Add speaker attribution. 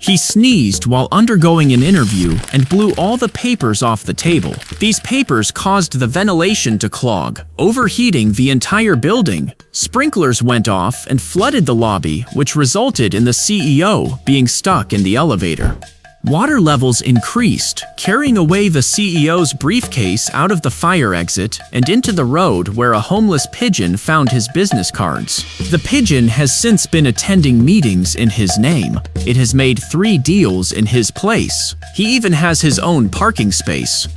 Speaker 1: He sneezed while undergoing an interview and blew all the papers off the table. These papers caused the ventilation to clog, overheating the entire building. Sprinklers went off and flooded the lobby, which resulted in the CEO being stuck in the elevator. Water levels increased, carrying away the CEO's briefcase out of the fire exit and into the road where a homeless pigeon found his business cards. The pigeon has since been attending meetings in his name. It has made 3 deals in his place. He even has his own parking space.